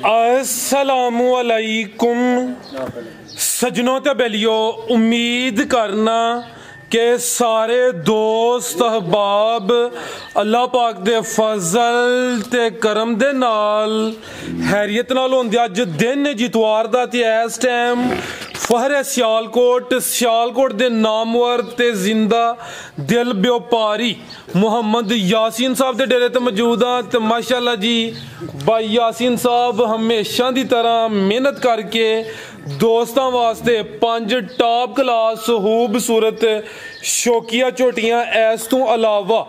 अस्सलामुअलैकुम सजनों ते बेलियो, उम्मीद करना कि सारे दोस्त अहबाब अल्लाह पाक दे फजल ते करम दे नाल हैरियत नाल होंदे। अज दिन जितवार दा ते इस टाइम फहर सियालकोट दे नामवर ते जिंदा दिल व्यापारी मुहम्मद यासीन साहब दे डेरे ते मौजूद हाँ। ते माशाअल्लाह जी भाई यासीन साहब हमेशा दी तरह मेहनत करके दोस्तों वास्ते 5 टॉप क्लास खूबसूरत शौकिया झोटियां इस तो अलावा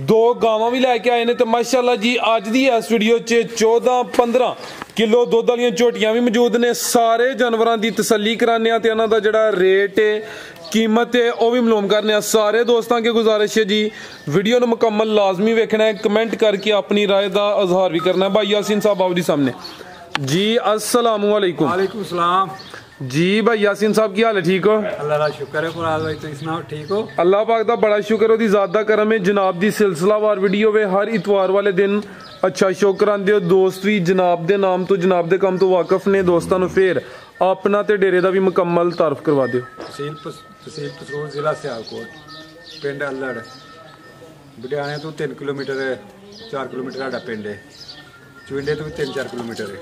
2 गावां भी लैके आए ने। तो माशाअल्लाह जी अज दी इस वीडियो च 14-15 किलो दुध वाली झोटियां भी मौजूद ने। सारे जानवरों की तसल्ली कराने ते इन्हां दा जिहड़ा रेट है कीमत है वह भी मालूम करने। सारे दोस्तों की गुजारिश है जी वीडियो को मुकम्मल लाजमी वेखना है, कमेंट करके अपनी राय का इजहार भी करना है। भाई यासीन साहब आओ जी सामने जी। अस्सलामुअलैकुम। वालेकुम सलाम जी भाई यासीन साहब की हाल है? ठीक हो? अल्लाह का शुक्र है। फराज भाई तुम सुनाओ ठीक हो? अल्लाह पाक दा बड़ा शुक्र ओदी ज़ात दा करम है। जनाब दी सिलसिलावार वीडियो वे हर इतवार वाले दिन अच्छा शो करांदे हो। दोस्त भी जनाब दे नाम तो जनाब दे काम तो वाकफ ने। दोस्तां नूं फिर अपना ते डेरे दा भी मुकम्मल तारफ करवा दिओ। तहसील पसरूर जिला सियालकोट, पिंड अल्लड़, बडियाने तो 3 किलोमीटर 4 किलोमीटर साडा पिंड है। चुविंडे तो भी 3-4 किलोमीटर है।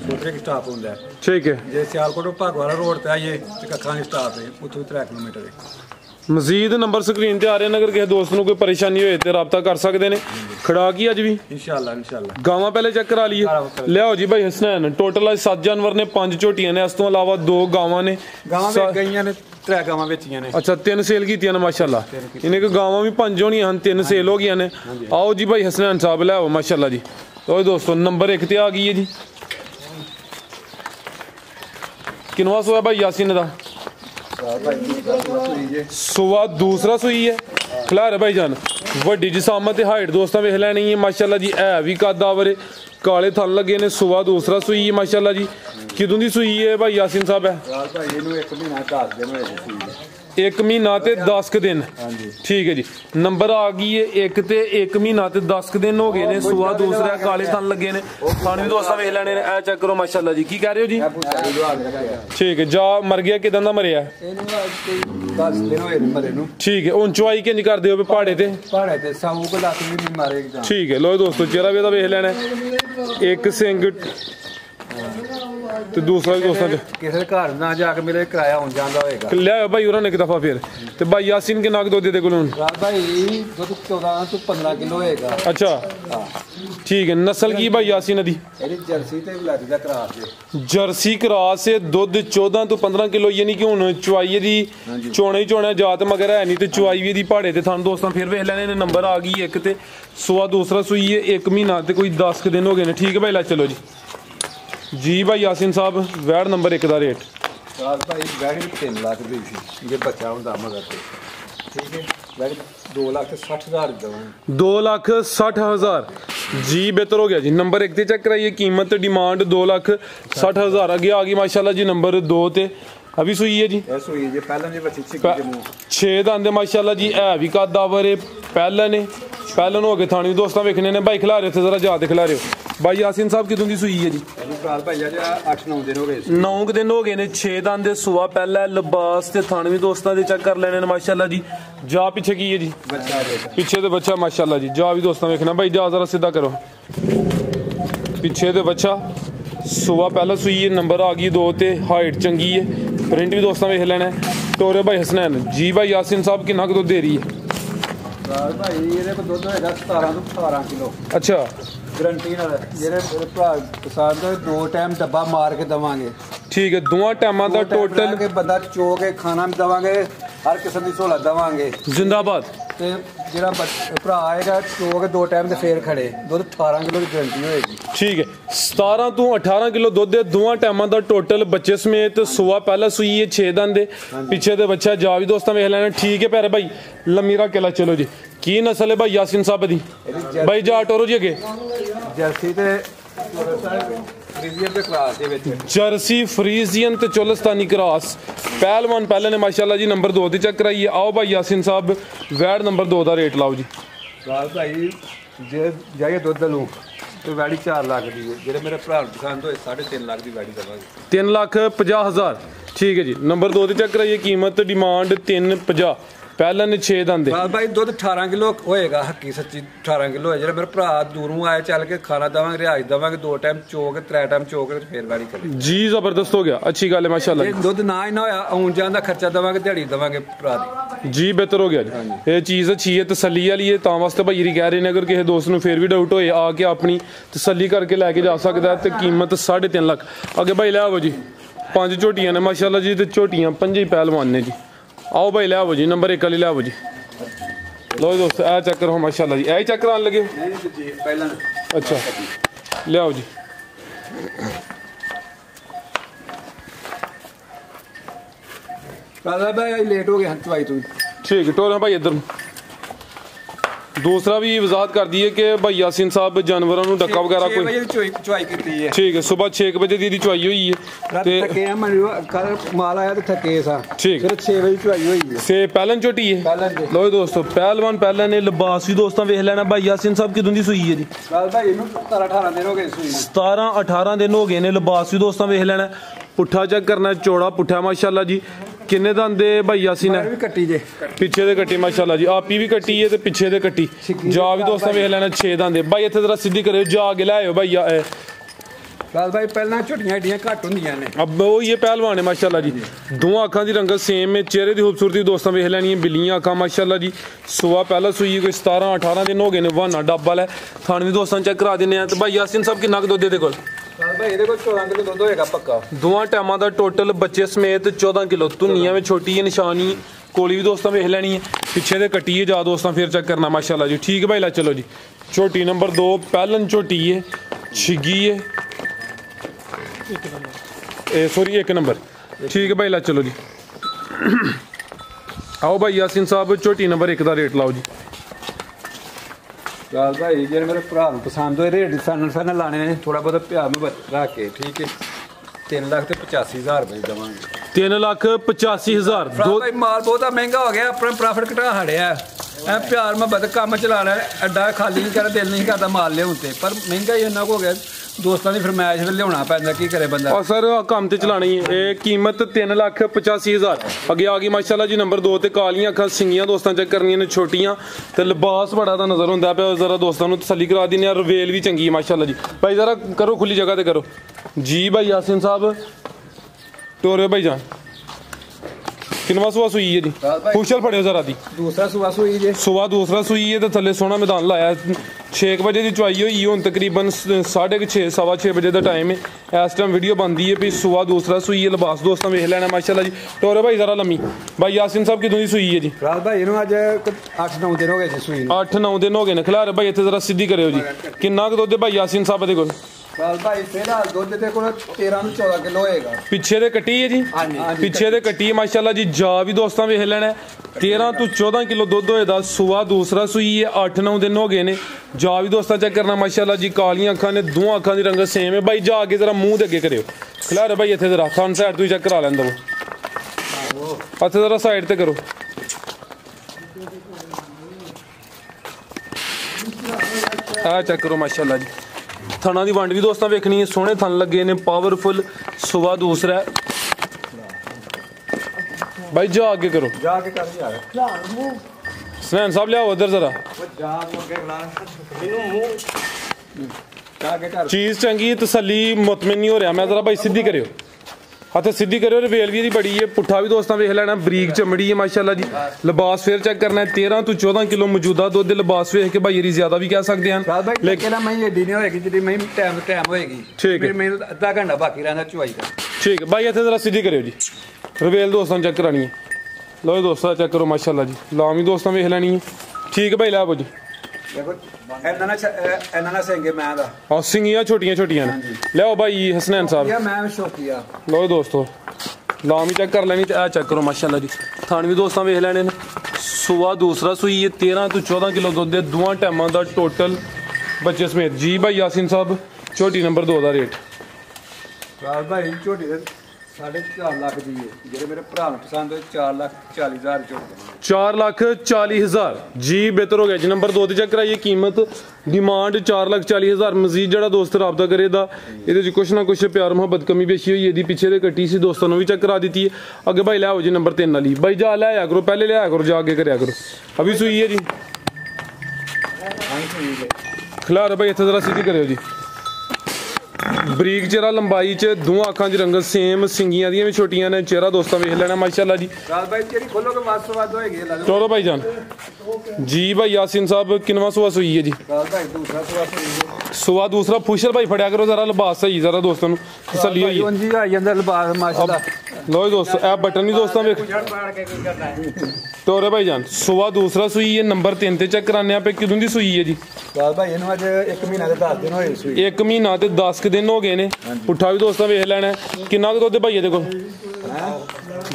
छोटे स्टाफ होंगे। ठीक है। जे सियालकोट भागवाला रोड पे आइए तो कखानी स्टाफ है, उतो 3 किलोमीटर है। मजीद नंबर स्क्रीन ते आ रहे हैं, अगर किसी दोस्त को कोई परेशानी होए तो रब्ता कर सकते हैं। खड़ा की अज भी इंशाल्लाह गावां पहले चेक करा लीए। लियाओ जी भाई हसनैन, टोटल अज 7 जानवर ने, 5 झोटियां ने, इस तो अलावा 2 गावां ने। गईयां ने 3 गावां बेचियां ने। अच्छा 3 सेल कीतियां ने माशाल्लाह। इन्हें गावां भी 5 होनियां, 3 सेल हो गई ने। आओ जी भाई हसनैन साहब लियाओ माशाल्लाह जी। तो दोस्तों नंबर 1 ते आ गई है जी। किनवा सोया भाई यासीन दा? सुबह दूसरा सुई है। खिलार भाई जान वड्डी जिसामत हाइट दोस्तों वेख लैनी है माशाल्लाह जी। है भी कद आवरे, काले थन लगे ने। सुबह दूसरा सुई है माशाल्लाह जी। किदों दी सुई है भाई यासीन साहब? है 1 महीना ते 10 दिन। ठीक है जी। नंबर आ गई है 1 महीना ते 10 दिन हो गए ने। सुबह दूसरा काले थन लगे ने। थाने भी दोस्तों वेख लैने ने। ए चेक करो माशाल्लाह जी। की कह रहे हो जी? ठीक है। जा मर गया किदां दा मरिया? 10 दिन होए मरे नु। ठीक है। हुन चवाई किंज कर दियो पहाड़े ते? पहाड़े ते साऊ को लात भी नहीं मारे एकदम। ठीक है। लो दोस्तों चेहरा भी वेख लेना। एक सिंग ते दूसरा भी दोस्तों किसी घर ना जाके मेरे किराया हो जाता होएगा। लिया भाई उन्होंने एक दफा फिर। ते भाई यासीन के नाग दुध दे कोल भाई दुध 14 तो 15 किलो होएगा। अच्छा ठीक है। नस्ल की भाई यासीन दी? जर्सी ते ब्लैक दा क्रॉस है। जर्सी क्रॉस से दुध 14 तो 15 किलो, यानी कि हुन चवाई दी चोणे ही चोणे जात मगर है नहीं ते चवाई भी दी पहाड़े ते थान दोस्तों फिर वेख लैने। नंबर आ गई 1 ते सुबह दूसरा सुई है। 1 महीना ते कोई 10 दिन हो गए ने। ठीक है भाई ला चलो जी। जी भाई यासीन साहब वैड नंबर 1 का रेट? भाई वैड 3 लाख दी सी, ये बच्चा हुंदा मगर ते। ठीक है। वैड 2,60,000 दवां। 2,60,000 जी। बेहतर हो गया जी। नंबर 1 ते चेक कराइए। कीमत डिमांड 2,60,000। आगे आ गई माशाल्लाह जी नंबर 2 ते अभी सुई है जी। सुई है पहले जी बच्ची छिकी के मुंह 6 दांदे माशाल्लाह जी। है भी कद आवरे पहले ने। पहले हो गए थानी दोस्तों वेखने ने। भाई खिला रहे थे जरा जाते खिला रहे हो। भाई यासीन साहब कितों की सुई है जी? 8-9 दिन हो गए। 9 दिन हो गए ने। 6 दांदे सुबह पहला लिबास ते थाने भी दोस्तों दे चेक कर लेने माशाल्लाह जी। जा पीछे की है जी? पीछे तो बच्चा माशाल्लाह जी। जा भी दोस्तों वेखना। भाई जा जरा सीधा करो। पीछे तो बच्चा सुबह पहला सुई है। नंबर आ गई 2 ते हाइट चंगी है। प्रिंट भी दोस्तों वेख लेना। टोरे भाई हसनैन जी। भाई यासीन साहब कितना दुध दे रही है? भाई ये दुध होगा 17 तो 18 किलो। अच्छा गारंटी नाल जेरे भरा पसंद 2 टाइम डब्बा मार के दवांगे। ठीक है। 2 टाइम का टोटल के बंदा चो के खाना भी दवांगे, हर किस्म की सहूलत दवांगे। जिंदाबाद। ते जेड़ा भरा आएगा चो के 2 टाइम ते फेर खड़े दुध 18 किलो की गारंटी होएगी। ठीक है। 17 तो 18 किलो दुध है। 2 टाइम का टोटल बच्चे समेत। सुबह पहला सुई है 6 दांदे। पीछे तो बच्चा जा भी दोस्तों वेख लेना। ठीक है प्यारे भाई लमीरा केला चलो जी। की नस्ल है भाई यासीन साहब दी? भाई जा टोरो जी अगे। जर्सी ते जर्सी फ्रीजियन ते चोलस्तानी क्रॉस पहलवान पहले ने माशाल्लाह जी। नंबर 2 दी चेक कराइए। आओ भाई यासीन साहब वैड नंबर 2 का रेट लाओ जी। भाई जे जाइए दुध लूं ਤੇ ਵੈੜੀ 4 ਲੱਖ ਦੀ ਹੈ। ਜਿਹੜੇ ਮੇਰੇ ਭਰਾ ਨੂੰ ਪਸੰਦ ਹੋਏ 3.5 ਲੱਖ ਦੀ ਵੈੜੀ ਦਵਾਂਗੇ। 3,50,000 ਠੀਕ ਹੈ ਜੀ। ਨੰਬਰ 2 ਤੇ ਚੈੱਕ ਕਰਾਈਏ ਕੀਮਤ ਡਿਮਾਂਡ 350। ਪਹਿਲਾਂ ਨੇ 6 ਦੰਦੇ। ਭਾਈ ਦੁੱਧ 18 ਕਿਲੋ ਹੋਏਗਾ, ਹੱਕੀ ਸੱਚੀ 18 ਕਿਲੋ ਹੈ। ਜਿਹੜੇ ਮੇਰੇ ਭਰਾ ਦੂਰੋਂ ਆਏ ਚੱਲ ਕੇ ਖਾਣਾ ਦੇਵਾਂਗੇ, ਰਿਹਾਇਸ਼ ਦੇਵਾਂਗੇ, 2 ਟਾਈਮ ਚੋਕ 3 ਟਾਈਮ ਚੋਕ ਫੇਰ ਵੈੜੀ ਕਰੇ ਜੀ। ਜ਼ਬਰਦਸਤ ਹੋ ਗਿਆ, ਅੱਛੀ ਗੱਲ ਹੈ ਮਾਸ਼ਾਅੱਲਾ। ਜੇ ਦੁੱਧ ਨਾ ਹੀ ਨਾ ਹੋਇਆ ਆਉਣ ਜਾਣ ਦਾ ਖਰਚਾ ਦੇਵਾਂਗੇ, ਦਿਹਾੜੀ ਦੇਵਾਂਗੇ ਭਰਾ ਦੀ ਜੀ। ਬਿਹਤਰ ਹੋ ਗਿਆ ਜੀ। ਇਹ ਚੀਜ਼ ਅੱਛੀ ਹੈ, ਤਸੱਲੀ ਵਾਲੀ ਹੈ। ਤਾਂ ਵਾਸਤੇ ਭਾਈ ਜੀ ਕਹਿ ਰਹੇ ਨੇ ਅਗਰ ਕਿਸੇ ਦੋਸਤ ਨੂੰ ਫੇਰ ਵੀ ਡਾਊਟ ਹੋਏ ਆ ਕੇ ਆਪਣੀ ਤਸੱਲੀ ਕਰਕੇ ਲੈ ਕੇ ਜਾ ਸਕਦਾ। ਤੇ ਕੀਮਤ 3.5 ਲੱਖ। ਅੱਗੇ ਭਾਈ ਲੈ ਆਵੋ ਜੀ। 5 ਝੋਟੀਆਂ ਨੇ ਮਾਸ਼ਾਅੱਲਾ ਜੀ, ਤੇ ਝੋਟੀਆਂ 5 ਹੀ ਪਹਿਲਵਾਨ ਨੇ ਜੀ। ਆਓ ਭਾਈ ਲੈ ਆਵੋ ਜੀ। ਨੰਬਰ 1 ਵਾਲੀ ਲੈ ਆਵੋ ਜੀ। ਲੋ ਦੋਸਤ ਇਹ ਚੱਕਰ ਹੋ ਮਾਸ਼ਾਅੱਲਾ ਜੀ। ਇਹ ਚੱਕਰ ਆਣ ਲੱਗੇ ਪਹਿਲਾਂ। ਅੱਛਾ ਲਿਆਓ ਜੀ। ਰਾਜਾ ਭਾਈ ਲੇਟ ਹੋ ਗਏ ਚਵਾਈ ਤੋਂ। ठीक है टोर भाई इधर दूसरा भी वजाहत कर दी है कि भाई यासीन साहब जानवरों को डक्का वगैरह कोई चवाई की है। ठीक है सुबह 6 बजे दी चवाई हुई है ते कल माल आया तो थके सा ठीक फिर 6 बजे चवाई हुई है। से पहलन चोटी है लो दोस्तों पहलवान पहले ने लिबास भी दोस्तों वेख लेना भाई यासीन साहब किदों दी सूई है जी। भाई 17-18 दिन हो गए सूई 17-18 दिन हो गए ने लिबास भी दोस्तों वेख लेना। पुट्ठा चेक करना चौड़ा पुट्ठा माशाल्लाह जी। किन्ने दंदे भाई यासीन है कट्टी जे पिछे दे कट्टी माशाल्लाह जी। आपी भी कट्टी है ते पिछे दे कट्टी जा भी दोस्तों वेख लेना 6 दंदे भाई इत्थे जरा सीधी करियो जा के लाओ भाई लाल भाई पहला छोटियां एडियां घट हुंदियां ने अब वो ये पहलवान है माशाल्लाह जी। दो आंखां दी रंगत सेम है चेहरे दी खूबसूरती दोस्तों वेख लैनी है बिल्लियां आंखां माशाल्लाह जी। सुबह पहला सूई कोई 17-18 दिन हो गए ने वाना डब्बा है थान भी दोस्तों चेक करा दिंदे आ। ते भाई यासीन साहब किन्ना दुद्ध दे कोल दोवां टाइमां दा टोटल बच्चे समेत 14 किलो। धुनिया में छोटी है निशानी कोली भी दोस्तों वेख लैनी है पिछे दे कट्टी है जा दोस्तों फिर चेक करना माशाल्लाह जी। ठीक है भाई ला चलो जी। छोटी नंबर 2 पहलन छोटी है छिगी है सॉरी 1 नंबर ठीक है भाई ला चलो जी। आओ भाई यासीन साहब छोटी नंबर 1 का रेट लाओ जी। लाल भाई जे मेरे भरा पसंद होए रेट सन लाने ने थोड़ा बहुत प्यार में रख के ठीक है 3,85,000 रुपये देवांगे। 3,85,000 भाई माल बहुत महंगा हो गया अपना प्रॉफिट घटा हड़िया प्यार में काम चलाना अड्डा खाली नहीं कर दिल नहीं करता माल लिया पर महंगा ही इन्ना हो गया दोस्तों की फरमाइश में लिया पैंदा की करे बंदा और सर काम तो चलानी है। कीमत 3,85,000 अगे आ गई माशाल्लाह जी। नंबर 2 ते कालियां अखां सिंगियां दोस्तों चेक करनियां ने छोटियां ते लिबास बड़ा दा नजर हुंदा पे जरा दोस्तों नूं तसल्ली करा दिन्ने आ। रवेल भी चंगी है माशाल्लाह जी। भाई जरा करो खुली जगह ते करो जी। भाई यासीन साहब टोरे भाई जान किनवा सुबह सुई है जी कुशल फड़ियो जरा दी दूसरा सुबह सुई है सुबह दूसरा सुई है तो थले सोना मैदान लाया 6 बजे की चुवाई हुई हूँ तकरीबन 6:30 6:15 बजे का टाइम है इस टाइम वीडियो बनती है भी सुबह दूसरा सुई है लिबास दोस्तों वेख लेना माशाल्लाह जी। टोरे भाई जरा लम्मी भाई यासीन साहब कितों की सुई है जी। भाई अज 8-9 दिन हो गए जी सुई 8-9 दिन हो गए ने खिलारे भाई इतने जरा सीधी करो जी। किन्ना दुद्ध भाई यासीन साहब दे कोल भाई फिलहाल दुद्ध दे कोल 13-14 किलो होएगा। पिछे दे कट्टी है जी पिछे दे कट्टी है माशाल्लाह जी। जा भी दोस्तों वेख लेना 13-14 किलो दुद्ध होएगा। सुबह दूसरा सुई है 8-9 दिन हो गए ने जा भी दोस्तों चेक करना माशाल्लाह जी। कालियां अखां ने दो अखां दी रंगत सेम है भाई। जा के जरा मुंह दे अगे करियो खिलारे भाई इत्थे जरा फ्रंट साइड तो चेक करा लैंदा वो इत्थे जरा साइड ते करो आ चेक करो माशाल्लाह जी। थना की वंड भी दोस्तों वेखनी है सोहने थन लगे ने पावरफुल। सुबह दूसरा भाई जा आगे करो जाके कर यार सनैन साहब लियाओ उधर जरा चीज चंगी तसली मुतमिन नहीं हो रहा मैं जरा भाई सीधी करियो हथ सीधी करियो। रवेल भी बड़ी है पुट्ठा भी दोस्तों वेख लेना बरीक चमड़ी है माशाल्लाह जी। लिबास फिर चेक करना है 13-14 किलो मौजूदा दुद्ध लिबास वेख के भाई ज्यादा भी कह सकते हैं लेकिन अद्धा घंटा बाकी रहना चुवाई का। ठीक है भाई इतने जरा सीधी करियो जी। रवेल दोस्तों चेक करानी है लो दोस्तों चेक करो माशाल्लाह जी। लामी दोस्तों वेख लैनी है ठीक है भाई ला जी। और सिंगियां छोटियां छोटियां ने लियाओ भाई हसनैन साहब लो दोस्तों लामी चेक कर लेनी चेक करो माशाल्लाह जी। थान भी दोस्तों वेख लेने ने सुबह दूसरा सुई है 13-14 किलो दुद्ध दोवां टाइमां दा टोटल बच्चे समेत जी। भाई यासीन साहब छोटी नंबर 2 का रेट भाई छोटी 4.5 ਲੱਖ ਦੀ ਹੈ ਜਿਹੜੇ ਮੇਰੇ ਭਰਾ ਨੂੰ ਪਸੰਦ ਹੋਏ 4,40,000 ਚੋਂ 4,40,000 ਜੀ ਬਿਹਤਰ ਹੋ ਗਿਆ ਜੀ। ਨੰबर 2 ਤੇ ਚੈੱਕ ਕਰਾਈਏ कीमत डिमांड 4,40,000 ਮਜ਼ੀਦ ਜਿਹੜਾ ਦੋਸਤ ਰਾਬਤਾ ਕਰੇ ਦਾ ਇਹਦੇ 'ਚ ਕੁਛ ਨਾ ਕੁਛ ਪਿਆਰ ਮੁਹੱਬਤ ਕਮੀ ਬੇਸ਼ੀ ਹੋਈ ਇਹਦੀ ਪਿੱਛੇ ਦੇ ਕੱਟੀ ਸੀ ਦੋਸਤਾਂ ਨੂੰ ਵੀ ਚੈੱਕ ਕਰਾ ਦਿੱਤੀ ਹੈ। ਅੱਗੇ ਭਾਈ ਲੈ ਆਓ ਜੀ नंबर 3 ਵਾਲੀ ਭਾਈ ਜਾ ਲੈ ਆਇਆ ਕਰੋ ਪਹਿਲੇ ले आया करो जा आगे करिया करो। अभी सुई है जी खिलार भाई इतना जरा सीधी करो जी। ਬਰੀਕ ਚਿਹਰਾ ਲੰਬਾਈ ਚ ਦੋਵਾਂ ਅੱਖਾਂ ਦੀ ਰੰਗਤ ਸੇਮ ਸਿੰਗੀਆਂ ਦੀਆਂ ਵੀ ਛੋਟੀਆਂ ਨੇ ਚਿਹਰਾ ਦੋਸਤਾਂ ਵੇਖ ਲੈਣਾ ਮਾਸ਼ਾਅੱਲਾ ਜੀ। ਰਾਜ ਭਾਈ ਜਿਹੜੀ ਖੋਲੋਗੇ ਵੱਧ ਤੋਂ ਵੱਧ ਹੋਏਗੀ ਲਾ ਚਲੋ ਭਾਈ ਜਾਨ जी भाई यासीन साहब किनवा सुआ सुई है जी ਰਾਜ ਭਾਈ ਦੂਸਰਾ ਸੁਆ ਸੂਈ सुआ दूसरा फुशल भाई फड़िया करो जरा लिबास सही जरा दोस्तों तसल्ली होई ਜੀ ਆਈ ਜਾਂਦਾ ਲਿਬਾਸ ਮਾਸ਼ਾਅੱਲਾ। लो जी दोस्तों ए बटन नहीं दोस्तों वेख टोरे भाई जान सुआ दूसरा सुई है नंबर 3 ते चेक कराने पे किदों दी सुई है जी ਰਾਜ ਭਾਈ ਇਹਨੂੰ ਅੱਜ 1 ਮਹੀਨਾ ਦੇ 10 ਦਿਨ ਹੋਏ ਸੂਈ 1 ਮਹੀਨਾ ਤੇ 10 ਦਿਨ ਹੋ ਗਏ ਨੇ। ਪੁੱਠਾ ਵੀ ਦੋਸਤਾਂ ਵੇਖ ਲੈਣਾ ਕਿੰਨਾ ਕੁ ਦੁੱਧ ਭਾਈ ਇਹਦੇ ਕੋਲ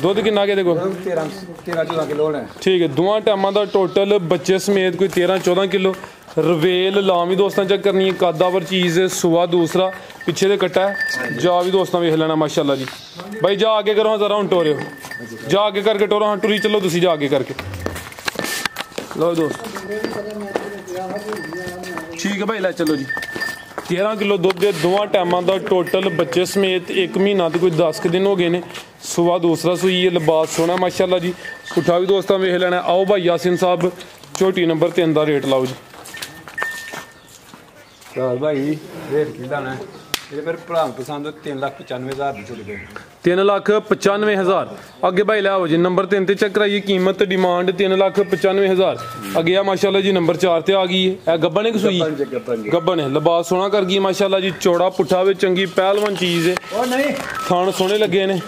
ਦੁੱਧ ਕਿੰਨਾ ਇਹਦੇ ਕੋਲ 13-14 ਕਿਲੋ ਹੋਣਾ ਠੀਕ ਹੈ। ਦੋਵਾਂ ਟਾਈਮਾਂ ਦਾ ਟੋਟਲ ਬੱਚੇ ਸਮੇਤ ਕੋਈ 13-14 ਕਿਲੋ ਰਵੇਲ ਲਾਮ ਵੀ ਦੋਸਤਾਂ ਚੈੱਕ ਕਰਨੀ ਹੈ ਕਾਦਾਵਰ ਚੀਜ਼ ਸੁਆ दूसरा ਪਿੱਛੇ ਦੇ ਕੱਟਾ ਜਾ ਵੀ ਦੋਸਤਾਂ ਵੇਖ ਲੈਣਾ ਮਾਸ਼ਾਅੱਲਾ ਜੀ। ਭਾਈ ਜਾ ਅੱਗੇ ਕਰੋ ਜ਼ਰਾ ਹੁਣ ਟੋਰਿਓ ਜਾ ਅੱਗੇ ਕਰਕੇ ਟੋਰੋ ਹਾਂ ਟੁਰੀ ਚੱਲੋ ਤੁਸੀਂ ਜਾ ਅੱਗੇ ਕਰਕੇ ਲਓ ਦੋਸਤ ਠੀਕ ਹੈ ਭਾਈ ਲੈ ਚਲੋ ਜੀ। 13 ਕਿਲੋ ਦੁੱਧ ਦੇ ਦੋਵਾਂ ਟਾਈਮਾਂ ਦਾ ਟੋਟਲ ਬੱਚੇ ਸਮੇਤ 1 ਮਹੀਨਾ ਤੇ ਕੋਈ 10 ਦਿਨ ਹੋ ਗਏ ਨੇ। ਸੁਆ दूसरा ਸੂਈ ਹੈ ਲਿਬਾਸ ਸੋਹਣਾ ਮਾਸ਼ਾਅੱਲਾ ਜੀ। ਪੁੱਠਾ ਵੀ ਦੋਸਤਾਂ ਵੇਖ ਲੈਣਾ। ਆਓ ਭਾਈ यासीन साहब ਝੋਟੀ ਨੰਬਰ 3 ਦਾ ਰੇਟ ਲਾਓ ਜੀ। ਰਾਜ ਭਾਈ ਰੇਟ ਕੀ ਲਾਣਾ ਇਹ ਮੇਰੇ ਭਰਾ ਨੂੰ ਪਸੰਦ 3,95,000 ਦੀ ਛੋਟੀ ਦੇ 3,95,000 ਅੱਗੇ ਭਾਈ ਲੈ ਆਓ ਜੀ। ਨੰबर 3 ਤੇ ਚੈੱਕ ਕਰਾਈਏ कीमत डिमांड 3,95,000 ਅੱਗੇ ਆ ਮਾਸ਼ਾਅੱਲਾ ਜੀ। ਨੰबर 4 ਤੇ ਆ ਗਈ ਹੈ ਇਹ ਗੱਬਣ ਹੈ ਕਿ ਸੂਈ ਗੱਬਣ ਹੈ ਲਿਬਾਸ ਸੋਹਣਾ ਕਰ ਗਈ ਮਾਸ਼ਾਅੱਲਾ ਜੀ। ਚੌੜਾ ਪੁੱਠਾ ਵਿੱਚ ਚੰਗੀ ਪਹਿਲਵਾਨ ਚੀਜ਼ ਹੈ ਉਹ ਨਹੀਂ ਥਣ ਸੋਹਣੇ ਲੱਗੇ ਨੇ।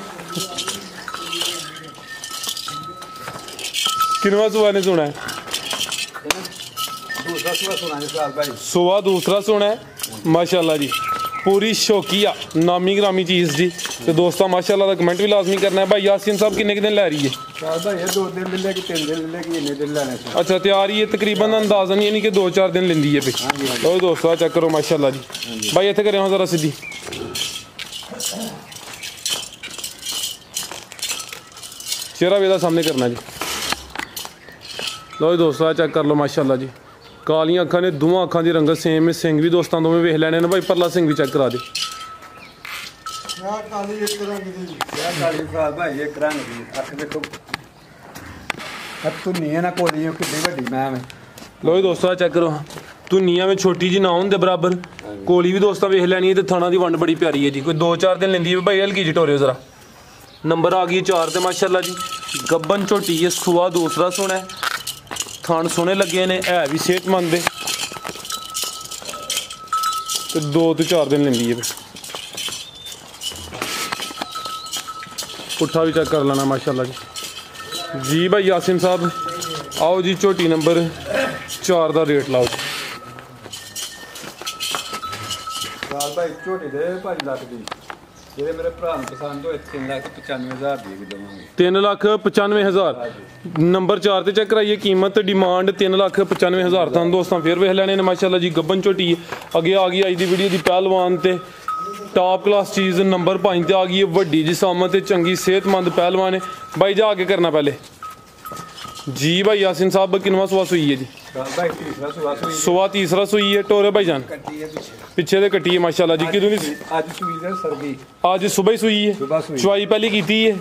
ਕਿੰਨਵਾ ਸੁਆ ਨੇ ਸੁਣਾ ਦੂਸਰਾ ਸੁਆ ਸੁਣਾ ਜੀ ਰਾਜ ਭਾਈ सुआ दूसरा सोना है माशाल्लाह जी। पूरी शौकिया नामी ग्रामी चीज़ जी तो दोस्तों माशाल्लाह का कमेंट भी लाजमी करना है। भाई यासीन साहब किन्ने दिन लै रही है ਰਾਜ ਭਾਈ ਇਹ 2 ਦਿਨ ਲੈ ਕੇ 3 ਦਿਨ ਲੈ ਕੇ ਇੰਨੇ ਦਿਨ ਲੈਣੇ ਸੀ अच्छा तैयार ही है तकरीबन अंदाजा नहीं यानी कि 2-4 दिन लेंदी है पे लो दोस्तों चेक करो माशाल्लाह जी। भाई इत्थे करें जरा सीधी चेहरा भी सामने करना जी। लो दोस्तों चेक कर लो माशाल्लाह जी। कालियां अखां ने दोवां अखां दी रंगत सेम है सिंग भी दोस्तों दोवें वेख लैने ने। भाई परला सिंग भी चेक करा दे ਕਾਲੀ ਰਾਜ ਭਾਈ ਇੱਕ ਰੰਗ ਦੀ ਅੱਖ ਦੇਖੋ ਤੂੰ ਨਹੀਂ ਨਾ ਕੋਲੀ ਕਿੰਨੀ ਵੱਡੀ ਮੈਂ लो दोस्तों चेक करो धुनिया में छोटी जी ना होने बराबर कोली भी दोस्तों वेख लैनी है तो थाना की वंड बड़ी प्यारी है जी। कोई 2-4 दिन लेंदी है भाई हल्की जी टोरियो जरा। नंबर आ गई 4 ते माशाल्लाह जी। गब्बन झोटी है सुआ दूसरा सोना है थान सोने लगे ने है भी सेहतमंद है तो 2-4 दिन लेंदी है। पुट्ठा भी चेक कर लेना माशाल्लाह जी। जी भाई यासीन साहब आओ जी झोटी नंबर 4 का रेट लाओ जी। ਰਾਜ ਭਾਈ ਝੋਟੀ ਦੇ 5 ਲੱਖ ਦੀ ਜਿਹੜੇ ਮੇਰੇ ਭਰਾ ਨੂੰ ਪਸੰਦ ਹੋਏ 3,95,000 ਦੀ ਵੀ ਦੇਵਾਂਗੇ 3,95,000 नंबर 4 ਤੇ ਚੈੱਕ ਕਰਾਈਏ कीमत डिमांड 3,95,000 ਤਾਂ ਦੋਸਤਾਂ ਫੇਰ ਵੇਖ ਲੈਣੇ ਨੇ ਮਾਸ਼ਾਅੱਲਾ ਜੀ। ਗੱਬਨ ਝੋਟੀ ਅੱਗੇ ਆ ਗਈ ਅੱਜ ਦੀ ਵੀਡੀਓ ਦੀ ਪਹਿਲਵਾਨ ਤੇ टॉप क्लास चीज़ नंबर 5 ਤੇ ਆ ਗਈ ਹੈ ਵੱਡੀ ਜਿਸਾਮਤ ਤੇ ਚੰਗੀ सेहतमंद पहलवान है। भाई जा आगे करना पहले जी। भाई यासीन साहब किनवा सुआ सुई है जी ਭਾਈ ਤੀਸਰਾ ਸੁਆ ਸੂਈ सुआ तीसरा सुई है टोरे भाई जान ਕੱਟੀ ਹੈ पिछे दे कट्टी है माशाल्लाह जी। किदों दी ਅੱਜ ਸੂਈ ਦੇ ਸਰਗੀ आज सुबह ही सुई है ਸੁਬਾ ਸੂਈ चुवाई पहली कीती है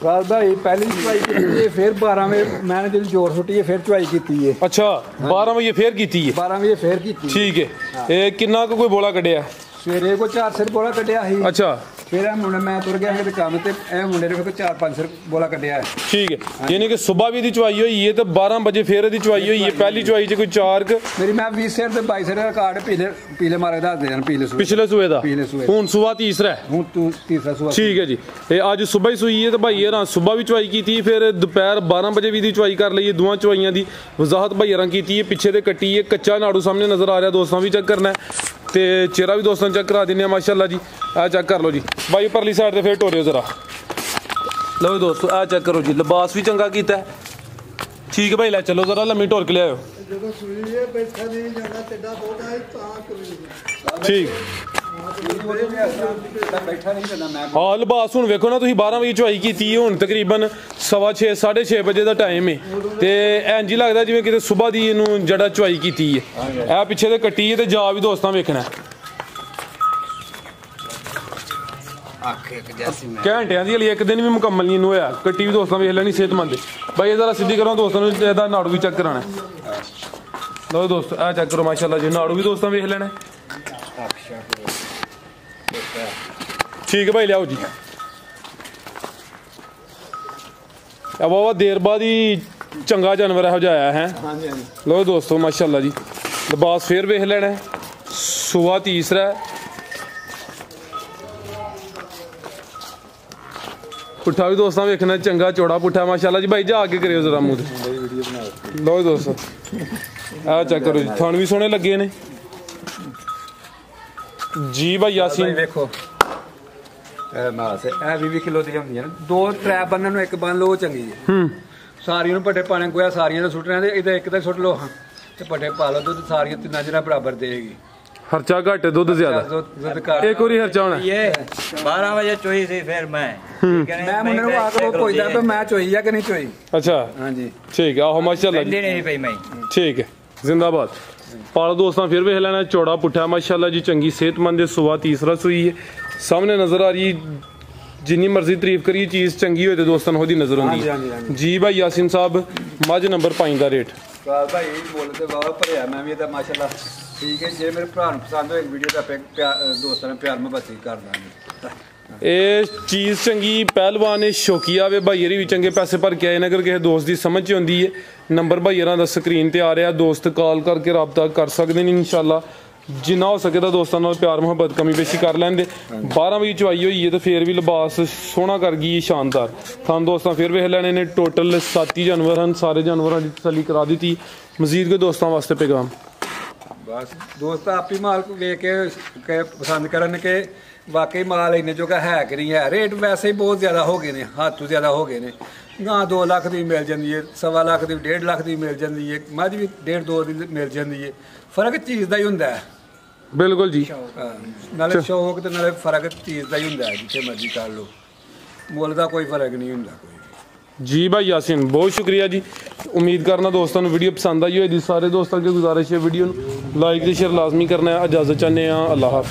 ਰਾਜ ਭਾਈ ਪਹਿਲੀ ਚੁਆਈ ਕੀਤੀ ਹੈ ਫਿਰ 12 ਵਜੇ ਮੈਂ ਜਦੋਂ ਜ਼ੋਰ ਸੁੱਟੀ ਹੈ ਫਿਰ ਚੁਆਈ ਕੀਤੀ ਹੈ अच्छा 12 बजे फिर कीती है 12 ਵਜੇ ਫਿਰ ਕੀਤੀ ठीक है किन्ना को कोई बोला कटिया ਸਵੇਰੇ ਕੋ 4 ਸਿਰ ਬੋਲਾ ਕੱਢਿਆ ਸੀ अच्छा ਫਿਰ ਇਹ ਮੁੰਡੇ ਮੈਂ ਤੁਰ ਗਿਆ ਕਿਤੇ ਕੰਮ ਤੇ ਇਹ ਮੁੰਡੇ ਨੇ ਕੋ 4-5 ਸਿਰ ਬੋਲਾ ਕੱਢਿਆ ਹੈ ठीक है यानी कि सुबह भी दी चुवाई हुई है तो 12 बजे फिर दी चुवाई हुई है। पहली चुवाई च कोई 4 ਮੇਰੀ ਮੈਂ 20 ਸਿਰ ਤੇ 22 ਸਿਰ ਦਾ ਕਾਰਡ ਪੀਲੇ ਮਾਰੇ ਦੱਸਦੇ ਹਨ ਪੀਲੇ ਸੂਏ पिछले सुबह दा पीले सूए। हुन सुबह तीसरा है ਹੁਣ ਤੂੰ ਤੀਸਰਾ ਸੂਆ ठीक है जी। आज सुबह ही सुई है तो भाई यार सुबह भी चुवाई की थी फिर दोपहर 12 बजे भी दी चुवाई कर ली है। दोवां चुवाइयां दी वजाहत भाई यार की है पिछे दे कट्टी है कच्चा नाड़ू सामने नजर आ रहा दोस्तों भी चेक करना है तो चेहरा भी दोस्तों चेक करा देने माशाल्लाह जी। आ चेक कर लो जी भाई परली साइड से फिर टोरियो जरा लो दोस्तों आ चेक करो जी लिबास भी चंगा कीता है ठीक है भाई लै चलो जरा लम्मी टोर के ले आयो ठीक ਬੈਠਾ ਨਹੀਂ ਕਰਨਾ ਮੈਂ ਹਾਂ ਲਿਬਾਸ ਹੁਣ ਵੇਖੋ ਨਾ ਤੁਸੀਂ 12 ਵਜੇ ਚੁਆਈ ਕੀਤੀ ਹੈ, ਹੁਣ ਤਕਰੀਬਨ 6:15 6:30 ਵਜੇ ਦਾ ਟਾਈਮ ਹੈ ਤੇ ਇੰਜ ਹੀ ਲੱਗਦਾ ਜਿਵੇਂ ਕਿਤੇ ਸਵੇਰ ਦੀ ਇਹਨੂੰ ਜੜਾ ਚੁਆਈ ਕੀਤੀ ਹੈ। ਇਹ ਪਿੱਛੇ ਤੇ ਕੱਟੀ ਹੈ ਤੇ ਜਾ ਵੀ ਦੋਸਤਾਂ ਵੇਖਣਾ ਘੰਟਿਆਂ ਦੀ ਹਲੀ ਇੱਕ ਦਿਨ ਵੀ ਮੁਕੰਮਲ ਨਹੀਂ ਇਹਨੂੰ ਹੋਇਆ। ਕੱਟੀ ਵੀ ਦੋਸਤਾਂ ਵੇਖ ਲੈਣੀ ਸਿਹਤਮੰਦ ਬਾਈ। ਇਹ ਜ਼ਰਾ ਸਿੱਧੀ ਕਰੋ ਦੋਸਤਾਂ ਨੂੰ, ਇਹਦਾ ਨਾੜੂ ਵੀ ਚੈੱਕ ਕਰਾਣਾ। ਲਓ ਦੋਸਤ ਆ ਚੈੱਕ ਕਰੋ ਮਾਸ਼ਾਅੱਲਾ ਜੀ, ਨਾੜੂ ਵੀ ਦੋਸਤਾਂ ਵੇਖ ਲੈਣਾ। ਠੀਕ ਹੈ ਭਾਈ ਲਿਆਓ ਜੀ। ਆ ਬਾਬਾ ਦੇਰ ਬਾਅਦ ਹੀ ਚੰਗਾ ਜਾਨਵਰ ਇਹੋ ਜਿਹਾ ਆਇਆ ਹੈ। ਹਾਂਜੀ ਹਾਂਜੀ ਲਓ ਦੋਸਤੋ ਮਾਸ਼ਾਅੱਲਾ ਜੀ, ਲਿਬਾਸ ਫੇਰ ਵੇਖ ਲੈਣਾ। ਸੂਆ ਤੀਸਰਾ ਪੁੱਠਾ ਵੀ ਦੋਸਤਾਂ ਵੇਖਣਾ ਚੰਗਾ ਚੌੜਾ ਪੁੱਠਾ ਮਾਸ਼ਾਅੱਲਾ ਜੀ। ਭਾਈ ਜਾ ਅੱਗੇ ਕਰਿਓ ਜ਼ਰਾ ਮੂੰਹ ਤੇ। ਲਓ ਦੋਸਤੋ ਆ ਚੈੱਕ ਕਰੋ ਜੀ, ਥਣ ਵੀ ਸੋਹਣੇ ਲੱਗੇ ਨੇ ਜੀ। ਭਾਈ ਯਾਸੀਨ ਵੇਖੋ ਇਹ ਮਾਸ ਇਹ 20 ਕਿਲੋ ਦੀਆਂ ਹੁੰਦੀਆਂ ਨੇ। 2 ਟਰੈਪ ਬੰਨਣ ਨੂੰ ਇੱਕ ਬੰਨ ਲਓ ਚੰਗੀ ਹੈ। ਸਾਰੀਆਂ ਨੂੰ ਪੱਠੇ ਪਾਣੇ ਗੋਇਆ ਸਾਰੀਆਂ ਨੂੰ ਸੁੱਟਣਾ ਤੇ ਇਹਦਾ ਇੱਕ ਤਾਂ ਸੁੱਟ ਲਓ ਤੇ ਪੱਠੇ ਪਾ ਲਓ। ਦੁੱਧ ਸਾਰੀਆਂ ਤਿੰਨਾਂ ਜਿਹੜਾ ਬਰਾਬਰ ਦੇਗੀ। ਖਰਚਾ ਘੱਟ ਦੁੱਧ ਜ਼ਿਆਦਾ। ਦੁੱਧ ਘੱਟ ਇੱਕ ਵਾਰੀ ਖਰਚਾ ਹੋਣਾ। ये 12 बजे चोई थी फिर मैं ਮੈਂ ਮੁੰਡੇ ਨੂੰ ਆ ਕੇ ਉਹ ਪੁੱਛਦਾ ਵੀ ਮੈਂ ਚੋਈ ਆ ਕਿ ਨਹੀਂ ਚੋਈ। ਅੱਛਾ ਹਾਂਜੀ ਠੀਕ ਹੈ। ਆਹੋ ਮਾਸ਼ਾਅੱਲਾ ਜੀ नहीं पई मैं ਠੀਕ ਹੈ ਜ਼ਿੰਦਾਬਾਦ। ਪਾਲੋ ਦੋਸਤਾਂ ਫਿਰ ਵੇਖ ਲੈਣਾ ਚੌੜਾ ਪੁੱਠਾ ਮਾਸ਼ਾਅੱਲਾ ਜੀ, ਚੰਗੀ ਸਿਹਤਮੰਦ ਸੁਆ ਤੀਸਰਾ ਸੂਈ ਹੈ। ਸਾਹਮਣੇ ਨਜ਼ਰ ਆ ਰਹੀ, ਜਿੰਨੀ ਮਰਜ਼ੀ ਤਾਰੀਫ ਕਰੀਏ ਚੀਜ਼ ਚੰਗੀ ਹੋਏ ਤੇ ਦੋਸਤਾਂ ਨੂੰ ਉਹਦੀ ਨਜ਼ਰ ਹੁੰਦੀ ਹੈ ਜੀ। ਭਾਈ ਯਾਸੀਨ ਸਾਹਿਬ ਮੱਝ ਨੰਬਰ 5 ਦਾ ਰੇਟ ਭਾਈ ਮੁੱਲ ਤੇ ਬਾਬਾ ਭਰਿਆ ਮੈਂ ਵੀ ਇਹਦਾ ਮਾਸ਼ਾਅੱਲਾ ਠੀਕ ਹੈ। ਜੇ ਮੇਰੇ ਭਰਾ ਨੂੰ ਪਸੰਦ ਹੋਏ ਵੀਡੀਓ ਤਾਂ ਦੋਸਤਾਂ ਨੇ ਪਿਆਰ ਮੁਹੱਬਤ ਕਰ ਦਾਂਗੇ। ਇਹ ਚੀਜ਼ ਚੰਗੀ ਪਹਿਲਵਾਨ ਹੈ, ਸ਼ੌਕੀਆ ਵੇ ਭਾਈਅਰੀ ਵੀ ਚੰਗੇ ਪੈਸੇ ਭਰ ਕੇ ਆਏ ਨੇ। ਅਗਰ ਕਿਸੇ ਦੋਸਤ ਦੀ ਸਮਝ ਚ ਆਉਂਦੀ ਹੈ ਨੰਬਰ ਭਾਈਅਰਾਂ ਦਾ ਸਕਰੀਨ ਤੇ ਆ ਰਿਹਾ, ਦੋਸਤ ਕਾਲ ਕਰਕੇ ਰਾਬਤਾ ਕਰ ਸਕਦੇ ਨੇ ਇਨਸ਼ਾਅੱਲਾ। ਜਿੰਨਾ ਹੋ ਸਕੇ ਤਾਂ ਦੋਸਤਾਂ ਨਾਲ ਪਿਆਰ ਮੁਹੱਬਤ ਕਮੀ ਪੇਸ਼ੀ ਕਰ ਲੈਂਦੇ। 12 ਵਜੇ ਚਵਾਈ ਹੋਈ ਹੈ ਤੇ ਫੇਰ ਵੀ ਲਿਬਾਸ ਸੋਹਣਾ ਕਰ ਗਈ ਸ਼ਾਨਦਾਰ। ਤੁਹਾਨੂੰ ਦੋਸਤਾਂ ਫਿਰ ਵੇਖ ਲੈਣੇ ਨੇ। ਟੋਟਲ 7 ਜਾਨਵਰ ਹਨ, ਸਾਰੇ ਜਾਨਵਰਾਂ ਦੀ ਤਸੱਲੀ ਕਰਾ ਦਿੱਤੀ। ਮਜ਼ੀਦ ਕੇ ਦੋਸਤਾਂ ਵਾਸਤੇ ਪੈਗਾਮ ਬਸ ਦੋਸਤ ਆਪ ਹੀ ਮਾਲ ਵੇਖ ਕੇ ਪਸੰਦ ਕਰਨ ਕਿ ਵਾਕਈ ਮਾਲ ਇੰਨੇ ਜੋਗਾ ਹੈ ਕਿ ਨਹੀਂ ਹੈ। ਰੇਟ ਵੈਸੇ ਹੀ ਬਹੁਤ ਜ਼ਿਆਦਾ ਹੋ ਗਏ ਨੇ, ਹੱਦ ਤੋਂ ਜ਼ਿਆਦਾ ਹੋ ਗਏ ਨੇ। ਗਾਂ 2 ਲੱਖ ਦੀ ਮਿਲ ਜਾਂਦੀ ਹੈ, 1.25 ਲੱਖ ਦੀ, 1.5 ਲੱਖ ਦੀ ਮਿਲ ਜਾਂਦੀ ਹੈ। ਮੱਝ ਵੀ 1.5-2 ਦੀ ਮਿਲ ਜਾਂਦੀ ਹੈ। ਫਰਕ ਚੀਜ਼ ਦਾ ਹੀ ਹੁੰਦਾ ਹੈ। ਬਿਲਕੁਲ ਜੀ, ਨਾਲੇ ਸ਼ੌਕ ਤੇ ਨਾਲੇ ਫਰਕ ਚੀਜ਼ ਦਾ ਹੀ ਹੁੰਦਾ ਹੈ। ਜਿੱਥੇ ਮਰਜ਼ੀ ਕਰ ਲਓ, ਮੁੱਲ ਦਾ ਕੋਈ ਫਰਕ ਨਹੀਂ ਹੁੰਦਾ ਕੋਈ जी भाई यासीन बहुत शुक्रिया जी। उम्मीद करना दोस्तों वीडियो पसंद आई होगी। सारे दोस्तों की गुजारिश है वीडियो लाइक शेयर लाजमी करना है। इजाज़त चाहते हैं, अल्लाह हाफिज़।